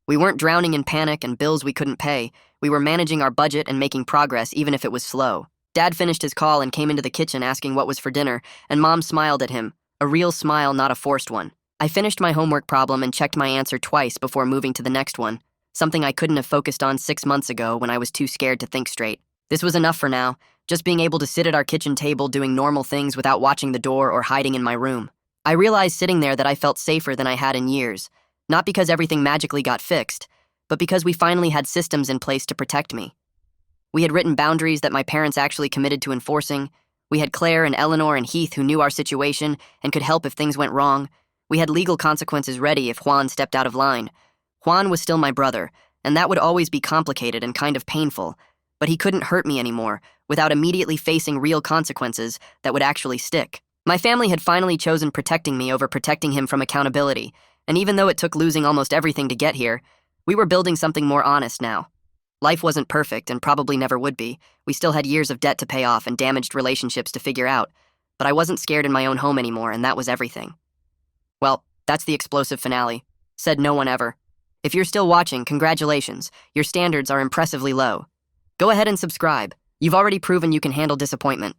We weren't drowning in panic and bills we couldn't pay. We were managing our budget and making progress even if it was slow. Dad finished his call and came into the kitchen asking what was for dinner, and Mom smiled at him, a real smile, not a forced one. I finished my homework problem and checked my answer twice before moving to the next one, something I couldn't have focused on 6 months ago when I was too scared to think straight. This was enough for now, just being able to sit at our kitchen table doing normal things without watching the door or hiding in my room. I realized sitting there that I felt safer than I had in years, not because everything magically got fixed, but because we finally had systems in place to protect me. We had written boundaries that my parents actually committed to enforcing. We had Claire and Eleanor and Heath who knew our situation and could help if things went wrong. We had legal consequences ready if Juan stepped out of line. Juan was still my brother, and that would always be complicated and kind of painful, but he couldn't hurt me anymore without immediately facing real consequences that would actually stick. My family had finally chosen protecting me over protecting him from accountability, and even though it took losing almost everything to get here, we were building something more honest now. Life wasn't perfect and probably never would be. We still had years of debt to pay off and damaged relationships to figure out, but I wasn't scared in my own home anymore, and that was everything. Well, that's the explosive finale. Said no one ever. If you're still watching, congratulations. Your standards are impressively low. Go ahead and subscribe. You've already proven you can handle disappointment.